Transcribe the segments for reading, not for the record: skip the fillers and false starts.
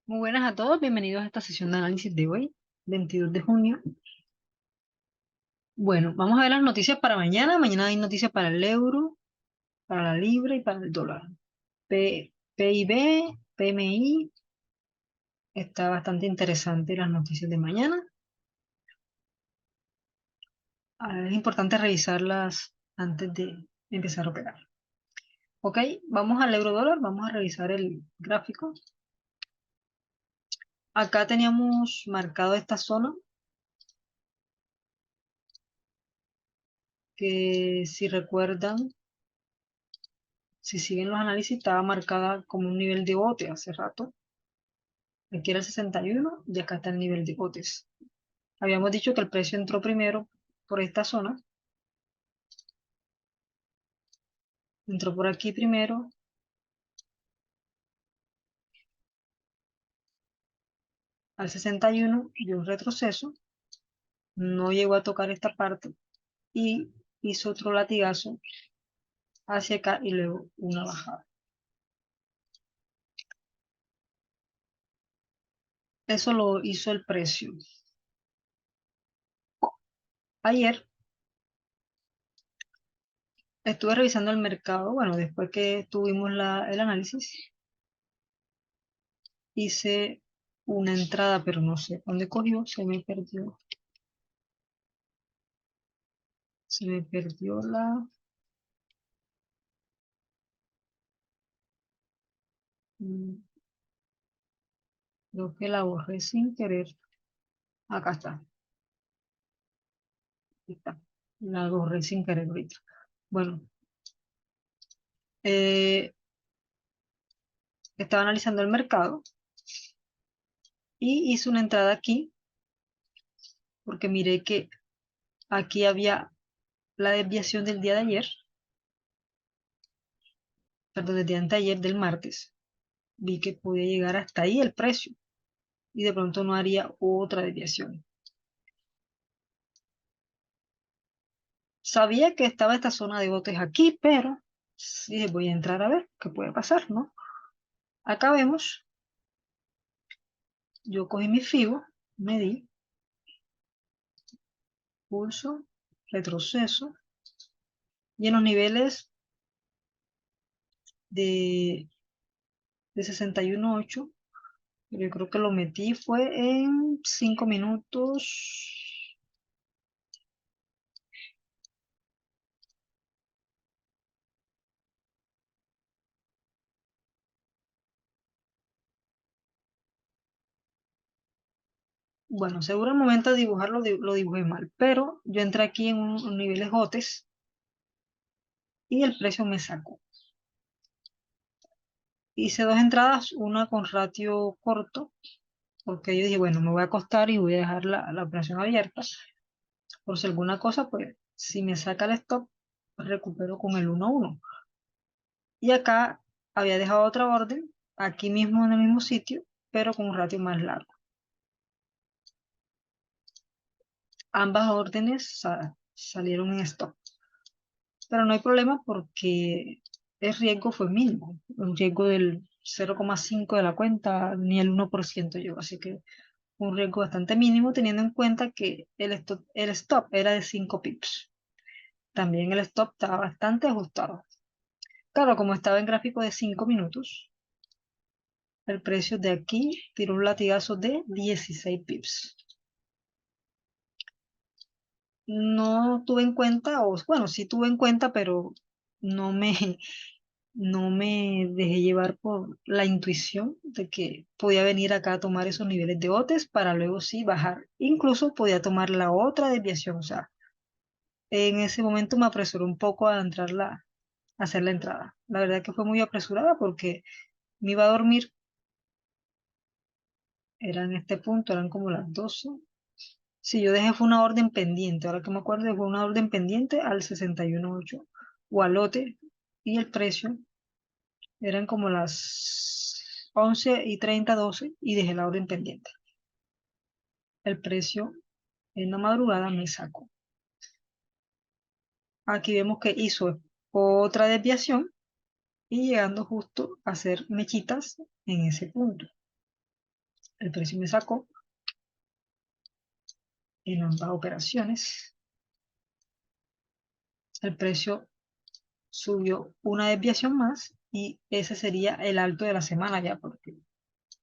Muy buenas a todos, bienvenidos a esta sesión de análisis de hoy, 22 de junio. Bueno, vamos a ver las noticias para mañana. Mañana hay noticias para el euro, para la libra y para el dólar. PIB, PMI, está bastante interesante las noticias de mañana. Es importante revisarlas antes de empezar a operar. Ok, vamos al euro dólar, vamos a revisar el gráfico. Acá teníamos marcado esta zona que si recuerdan, si siguen los análisis, estaba marcada como un nivel de bote hace rato. Aquí era el 61 y acá está el nivel de botes. Habíamos dicho que el precio entró primero por esta zona. Entró por aquí primero, al 61, dio un retroceso. No llegó a tocar esta parte y hizo otro latigazo hacia acá y luego una bajada. Eso lo hizo el precio. Ayer estuve revisando el mercado, bueno, después que tuvimos el análisis, hice una entrada, pero no sé dónde cogió, se me perdió. Se me perdió mm, creo que la borré sin querer. Acá está, aquí está. La borré sin querer ahorita. Bueno, eh, estaba analizando el mercado y hice una entrada aquí porque miré que aquí había la desviación del día de ayer, perdón, del día de anteayer, del martes. Vi que podía llegar hasta ahí el precio y de pronto no haría otra desviación. Sabía que estaba esta zona de botes aquí, pero sí voy a entrar a ver qué puede pasar, ¿no? Acá vemos, yo cogí mi FIBO, medí, pulso, retroceso, y en los niveles de 61.8, yo creo que lo metí fue en 5 minutos. Bueno, seguro al momento de dibujarlo lo dibujé mal, pero yo entré aquí en un niveles gotes y el precio me sacó. Hice dos entradas, una con ratio corto, porque yo dije, bueno, me voy a acostar y voy a dejar la operación abierta. Por si alguna cosa, pues si me saca el stop, pues recupero con el 1-1. Y acá había dejado otra orden, aquí mismo en el mismo sitio, pero con un ratio más largo. Ambas órdenes salieron en stop. Pero no hay problema porque el riesgo fue mínimo, un riesgo del 0,5 de la cuenta, ni el 1% yo, así que un riesgo bastante mínimo teniendo en cuenta que el stop era de 5 pips. También el stop estaba bastante ajustado. Claro, como estaba en gráfico de 5 minutos, el precio de aquí tiró un latigazo de 16 pips. No tuve en cuenta, o bueno, sí tuve en cuenta, pero no me, no me dejé llevar por la intuición de que podía venir acá a tomar esos niveles de botes para luego sí bajar. Incluso podía tomar la otra desviación. O sea, en ese momento me apresuré un poco a a hacer la entrada. La verdad que fue muy apresurada porque me iba a dormir. Era en este punto, eran como las 12. Si yo dejé fue una orden pendiente. Ahora que me acuerdo, fue una orden pendiente al 61.8 o al lote y el precio eran como las 11:30, 12 y dejé la orden pendiente. El precio en la madrugada me sacó. Aquí vemos que hizo otra desviación y llegando justo a hacer mechitas en ese punto. el precio me sacó en ambas operaciones. El precio subió una desviación más y ese sería el alto de la semana ya, porque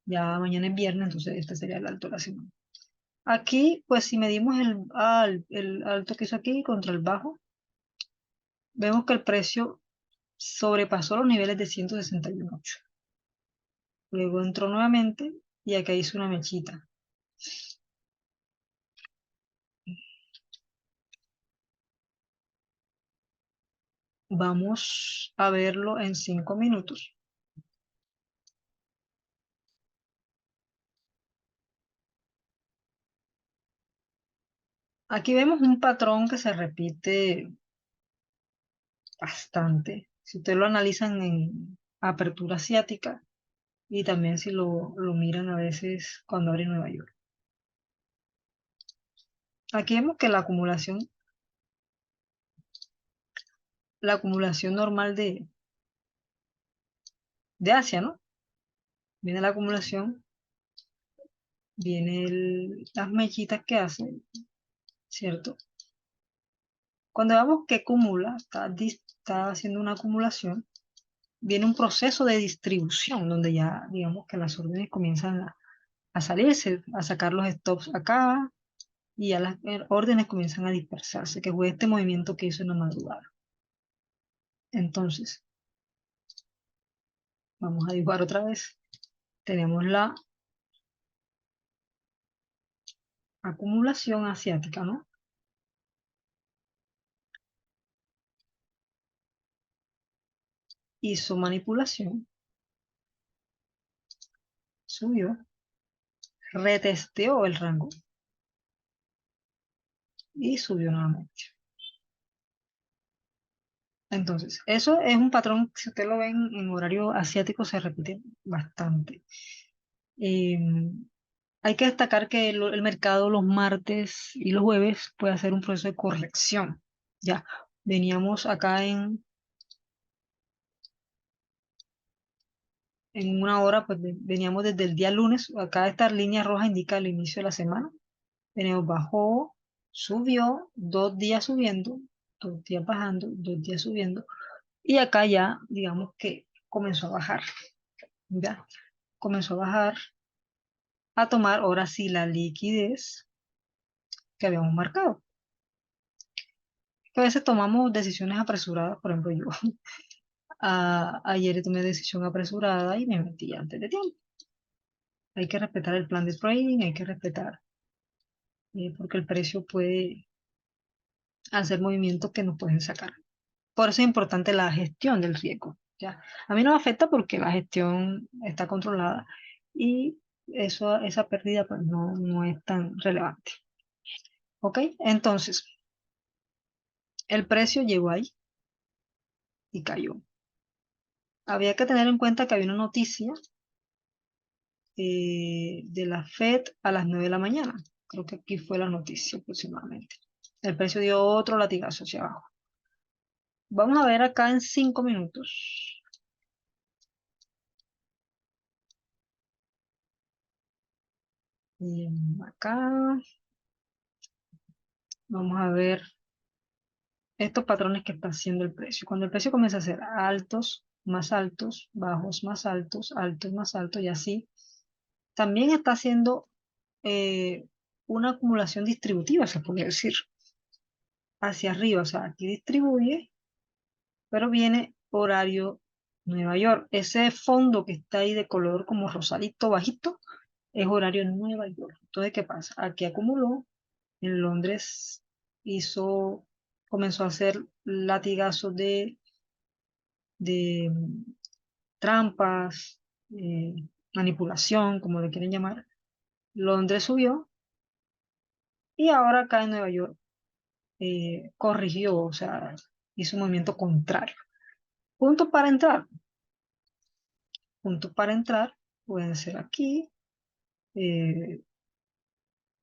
ya mañana es viernes, entonces este sería el alto de la semana. Aquí, pues si medimos el alto que hizo aquí contra el bajo, vemos que el precio sobrepasó los niveles de 161.8. Luego entró nuevamente y acá hizo una mechita. Vamos a verlo en 5 minutos. Aquí vemos un patrón que se repite bastante. Si ustedes lo analizan en apertura asiática y también si lo miran a veces cuando abre Nueva York. Aquí vemos que la acumulación normal de Asia, ¿no? Viene la acumulación, viene las mechitas que hace, ¿cierto? Cuando vemos que acumula, está haciendo una acumulación, viene un proceso de distribución donde ya, digamos que las órdenes comienzan a salirse, a sacar los stops acá y ya las órdenes comienzan a dispersarse, que fue este movimiento que hizo en la madrugada. Entonces, vamos a dibujar otra vez. Tenemos la acumulación asiática, ¿no? Hizo manipulación, subió, retesteó el rango y subió nuevamente. Entonces, eso es un patrón, si ustedes lo ven en horario asiático, se repite bastante. Eh, Hay que destacar que el mercado los martes y los jueves puede hacer un proceso de corrección. Ya, veníamos acá en una hora, pues veníamos desde el día lunes. Acá esta línea roja indica el inicio de la semana. Veníamos, bajó, subió, 2 días subiendo, 2 días bajando, 2 días subiendo. Y acá ya, digamos que comenzó a bajar. Ya, comenzó a bajar, a tomar ahora sí la liquidez que habíamos marcado. Que a veces tomamos decisiones apresuradas, por ejemplo, yo ayer tomé decisión apresurada y me metí antes de tiempo. Hay que respetar el plan de trading, hay que respetar, porque el precio puede hacer movimientos que nos pueden sacar. Por eso es importante la gestión del riesgo. ¿Ya? A mí no me afecta porque la gestión está controlada y esa pérdida pues, no es tan relevante. ¿Ok? Entonces, el precio llegó ahí y cayó. Había que tener en cuenta que había una noticia de la Fed a las 9 de la mañana. Creo que aquí fue la noticia aproximadamente. El precio dio otro latigazo hacia abajo. Vamos a ver acá en 5 minutos. Y acá vamos a ver estos patrones que está haciendo el precio. Cuando el precio comienza a hacer altos, más altos, bajos, más altos, altos, más altos y así, también está haciendo una acumulación distributiva, se puede decir, hacia arriba. O sea, aquí distribuye, pero viene horario Nueva York. Ese fondo que está ahí de color como rosadito, bajito, es horario Nueva York. Entonces, ¿qué pasa? Aquí acumuló, en Londres comenzó a hacer latigazos de trampas, eh, manipulación, como le quieren llamar. Londres subió y ahora acá en Nueva York corrigió, o sea, hizo un movimiento contrario. Punto para entrar. Puntos para entrar pueden ser aquí, eh,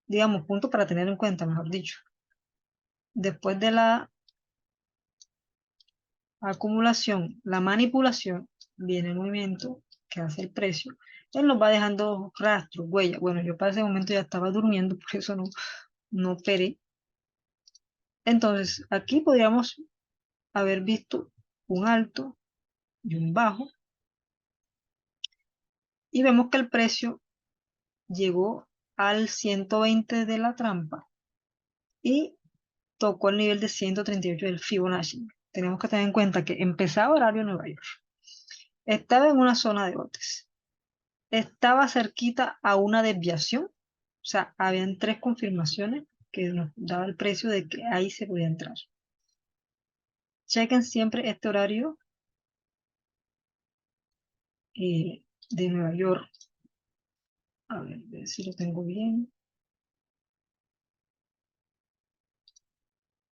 digamos, puntos para tener en cuenta, mejor dicho. Después de la acumulación, la manipulación, viene el movimiento que hace el precio, él nos va dejando rastros, huellas. Bueno, yo para ese momento ya estaba durmiendo, por eso no operé. Entonces, aquí podríamos haber visto un alto y un bajo, y vemos que el precio llegó al 120 de la trampa y tocó el nivel de 138 del Fibonacci. Tenemos que tener en cuenta que empezaba horario Nueva York, estaba en una zona de botes, estaba cerquita a una desviación, o sea, habían tres confirmaciones que nos daba el precio de que ahí se podía entrar. Chequen siempre este horario de Nueva York. A ver si lo tengo bien.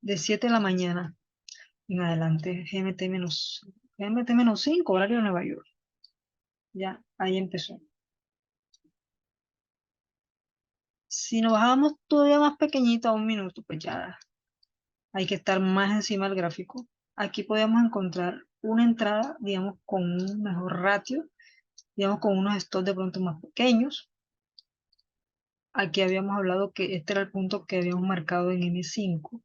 De 7 de la mañana en adelante, GMT-5, horario de Nueva York. Ya, ahí empezó. Si nos bajamos todavía más pequeñito a un minuto, pues ya hay que estar más encima del gráfico. Aquí podemos encontrar una entrada, digamos, con un mejor ratio, digamos, con unos stops de pronto más pequeños. Aquí habíamos hablado que este era el punto que habíamos marcado en M5.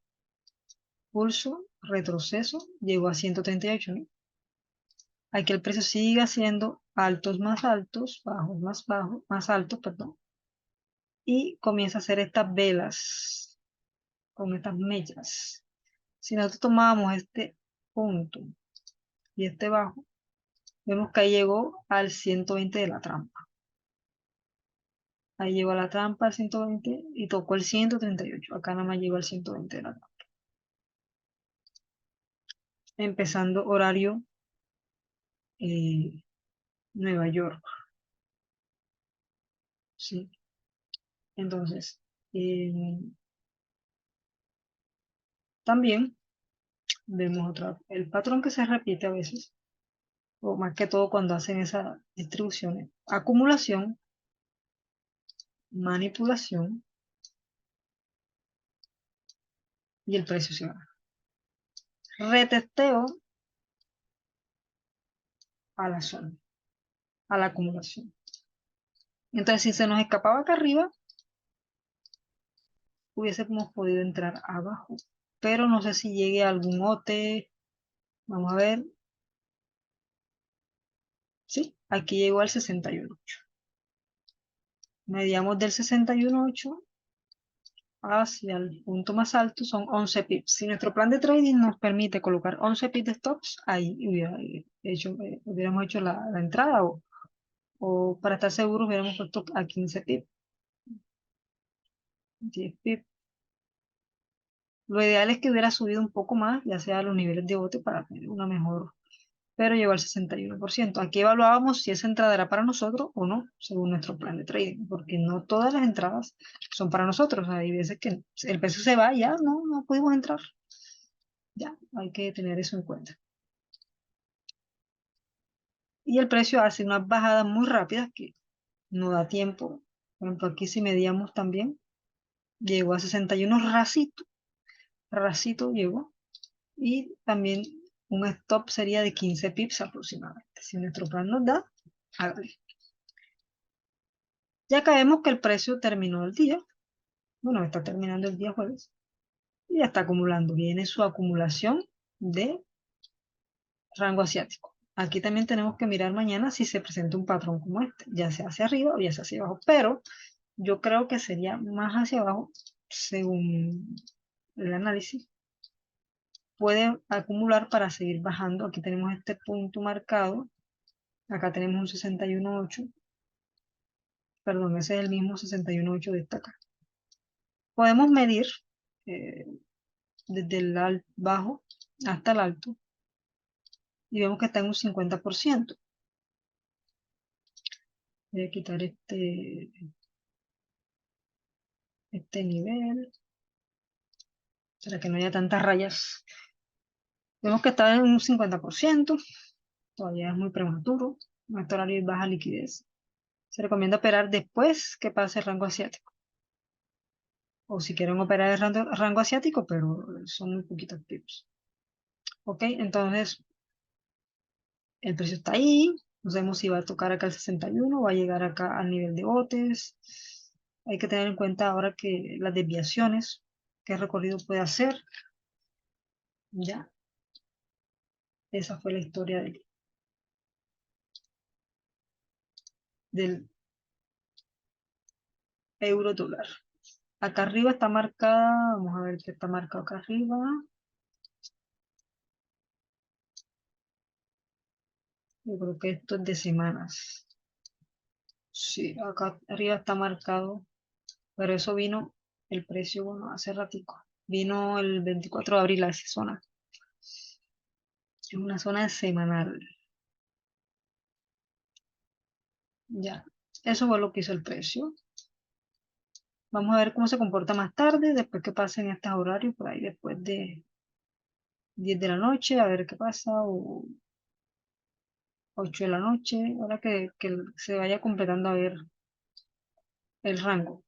Pulso, retroceso, llegó a 138, ¿no? Aquí el precio sigue haciendo altos más altos, bajos más bajos, más altos, perdón. Y comienza a hacer estas velas con estas mechas. Si nosotros tomamos este punto y este bajo, vemos que ahí llegó al 120 de la trampa. Ahí llegó a la trampa al 120 y tocó el 138. Acá nada más llegó al 120 de la trampa. Empezando horario eh, Nueva York. ¿Sí? Entonces, eh, también vemos el patrón que se repite a veces, o más que todo cuando hacen esas distribuciones. Acumulación, manipulación y el precio se va. Retesteo a la zona, a la acumulación. Entonces, si se nos escapaba acá arriba, hubiésemos podido entrar abajo. Pero no sé si llegue a algún OTE. Vamos a ver. Sí, aquí llegó al 61.8. Mediamos del 61.8 hacia el punto más alto, son 11 pips. Si nuestro plan de trading nos permite colocar 11 pips de stops, ahí hubiéramos hecho la entrada, o para estar seguros hubiéramos puesto a 15 pips, 10 pips. Lo ideal es que hubiera subido un poco más, ya sea a los niveles de bote, para tener una mejor, pero llegó al 61%. Aquí evaluábamos si esa entrada era para nosotros o no, según nuestro plan de trading, porque no todas las entradas son para nosotros. Hay veces que el precio se va y ya no pudimos entrar. Ya, hay que tener eso en cuenta. Y el precio hace unas bajadas muy rápidas que no da tiempo. Por ejemplo, aquí si medíamos también, llegó a 61 racito, racito llegó. Y también un stop sería de 15 pips aproximadamente. Si nuestro plan nos da, hágale. Ya acá vemos que el precio terminó el día. Bueno, está terminando el día jueves. Y ya está acumulando. Viene su acumulación de rango asiático. Aquí también tenemos que mirar mañana si se presenta un patrón como este, ya sea hacia arriba o ya sea hacia abajo. Pero yo creo que sería más hacia abajo, según el análisis. Puede acumular para seguir bajando. Aquí tenemos este punto marcado. Acá tenemos un 61.8. Perdón, ese es el mismo 61.8 de esta acá. Podemos medir eh, desde el bajo hasta el alto y vemos que está en un 50%. Voy a quitar este nivel para que no haya tantas rayas. Vemos que está en un 50%, todavía es muy prematuro, nuestro horario es baja liquidez. Se recomienda operar después que pase el rango asiático. O si quieren operar el rango asiático, pero son muy poquitos tips. Ok, entonces el precio está ahí, No sabemos si va a tocar acá el 61 o va a llegar acá al nivel de botes. Hay que tener en cuenta ahora que las desviaciones, qué recorrido puede hacer. Ya, esa fue la historia del euro dólar. Acá arriba está marcada, vamos a ver qué está marcado acá arriba. Yo creo que esto es de semanas. Sí, acá arriba está marcado, pero eso vino el precio, bueno, hace ratico. Vino el 24 de abril a esa zona. Es una zona semanal. Ya, eso fue lo que hizo el precio. Vamos a ver cómo se comporta más tarde, después que pasen estos horarios, por ahí después de 10 de la noche, a ver qué pasa, o 8 de la noche, ahora que se vaya completando a ver el rango.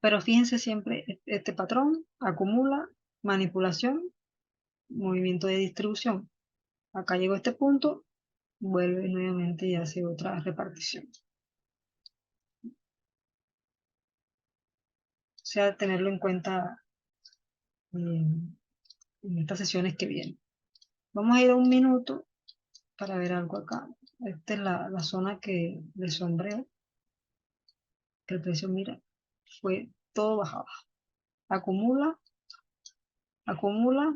Pero fíjense siempre, este patrón acumula manipulación, movimiento de distribución. Acá llegó este punto, vuelve nuevamente y hace otra repartición. O sea, tenerlo en cuenta en estas sesiones que vienen. Vamos a ir a un minuto para ver algo acá. Esta es la zona que de sombreo, que el precio, mira, fue todo bajado. Acumula, acumula,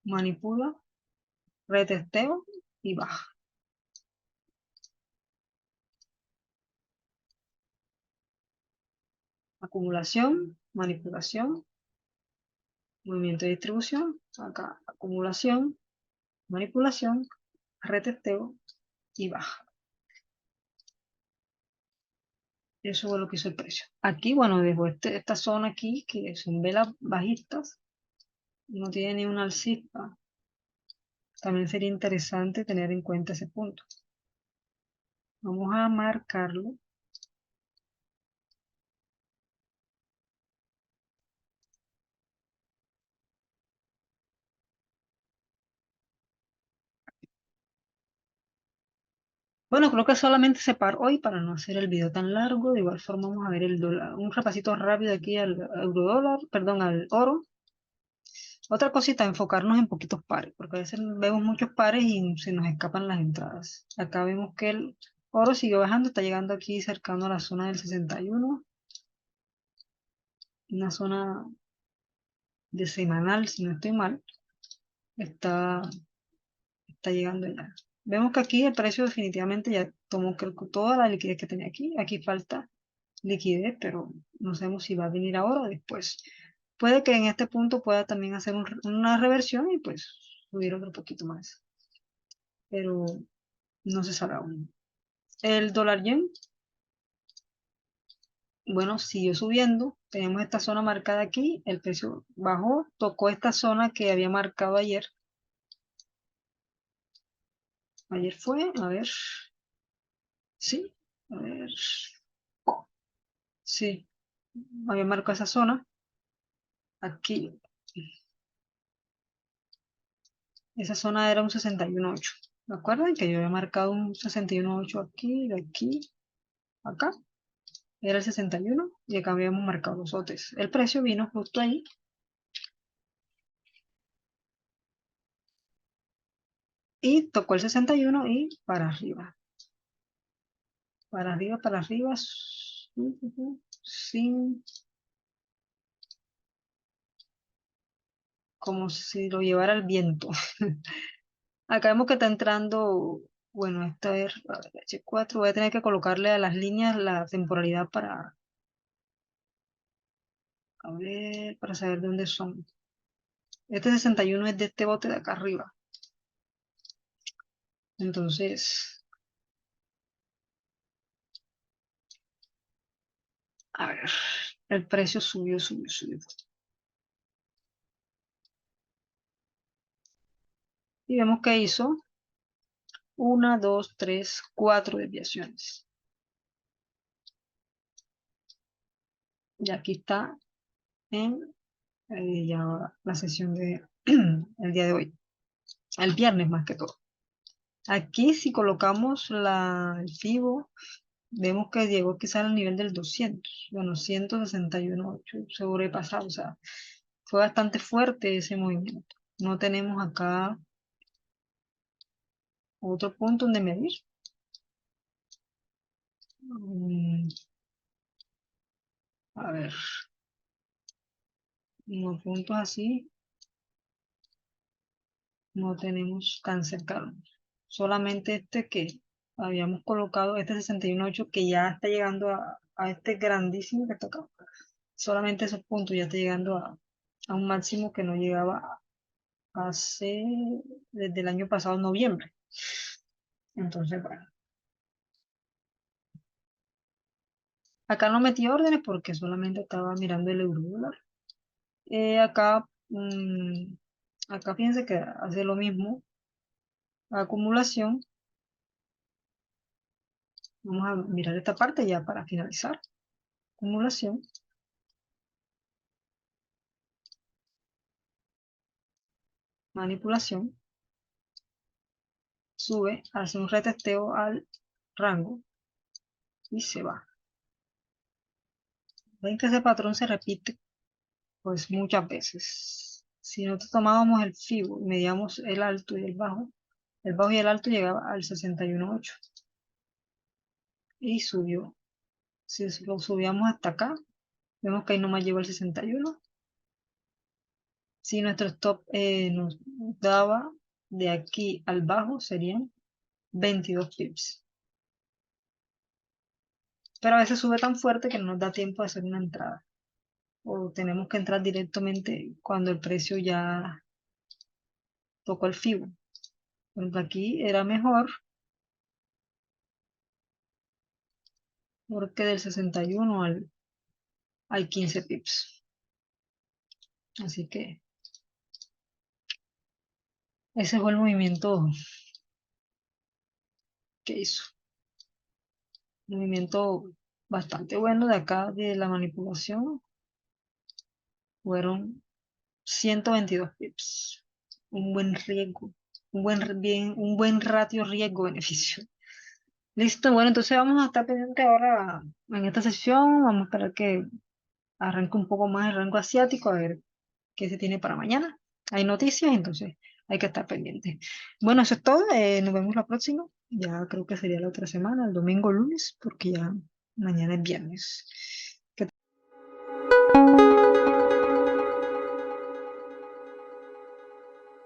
manipula, retesteo y baja. Acumulación, manipulación, movimiento de distribución, acá acumulación, manipulación, retesteo y baja. Eso fue lo que hizo el precio. Aquí, bueno, dejó esta zona aquí, que son velas bajistas, no tiene ni una alcista. También sería interesante tener en cuenta ese punto. Vamos a marcarlo. Bueno, creo que solamente se paró hoy para no hacer el video tan largo. De igual forma vamos a ver el dólar. Un repasito rápido aquí al euro dólar, perdón, al oro. Otra cosita, enfocarnos en poquitos pares, porque a veces vemos muchos pares y se nos escapan las entradas. Acá vemos que el oro siguió bajando, está llegando aquí cercano a la zona del 61, una zona de semanal, si no estoy mal, está, está llegando ya. Vemos que aquí el precio definitivamente ya tomó creo que toda la liquidez que tenía aquí. Aquí falta liquidez, pero no sabemos si va a venir ahora o después. Puede que en este punto pueda también hacer una reversión y pues subir otro poquito más, pero no se sabe aún. El dólar yen, bueno, siguió subiendo. Tenemos esta zona marcada aquí, el precio bajó, tocó esta zona que había marcado ayer. Ayer fue, a ver, sí, a ver, sí, había marcado esa zona. Aquí, esa zona era un 61.8. ¿Me acuerdan que yo había marcado un 61.8 aquí, de aquí, acá? Era el 61 y acá habíamos marcado los lotes. El precio vino justo ahí y tocó el 61 y para arriba. Para arriba, sin, como si lo llevara el viento. Acá vemos que está entrando, bueno, esta es a ver, H4, voy a tener que colocarle a las líneas la temporalidad para, a ver, para saber de dónde son. Este 61 es de este bote de acá arriba. Entonces, a ver, el precio subió, subió, subió. Y vemos que hizo una, dos, tres, cuatro desviaciones. Y aquí está en ya la sesión de el día de hoy, el viernes más que todo. Aquí si colocamos el FIBO, vemos que llegó quizá al nivel del 200, bueno, 161.8, sobrepasado, o sea, fue bastante fuerte ese movimiento. No tenemos acá otro punto donde medir. Mm, a ver, unos puntos así no tenemos tan cercanos. Solamente este que habíamos colocado, este 61.8 que ya está llegando a este grandísimo que está acá. Solamente esos puntos ya está llegando a un máximo que no llegaba hace desde el año pasado, noviembre. Entonces, bueno, acá no metí órdenes porque solamente estaba mirando el euro dólar. Acá fíjense que hace lo mismo, acumulación. Vamos a mirar esta parte ya para finalizar. Acumulación, manipulación, sube, hace un retesteo al rango y se va. Ven que ese patrón se repite pues muchas veces. Si nosotros tomábamos el FIBO y medíamos el bajo y el alto llegaba al 61.8 y subió. Si lo subíamos hasta acá, vemos que ahí nomás llegó al 61. Si nuestro stop nos daba de aquí al bajo, serían 22 pips. Pero a veces sube tan fuerte que no nos da tiempo de hacer una entrada. O tenemos que entrar directamente cuando el precio ya tocó el FIBO. Por ejemplo, aquí era mejor porque del 61 al 15 pips. Así que ese fue el movimiento que hizo. Movimiento bastante bueno de acá de la manipulación. Fueron 122 pips. Un buen riesgo. Un buen ratio riesgo-beneficio. Listo, bueno, entonces vamos a estar pendientes ahora en esta sesión. Vamos a esperar que arranque un poco más el rango asiático, a ver qué se tiene para mañana. Hay noticias, entonces hay que estar pendiente. Bueno, eso es todo. Nos vemos la próxima. Ya creo que sería la otra semana, el domingo o lunes, porque ya mañana es viernes.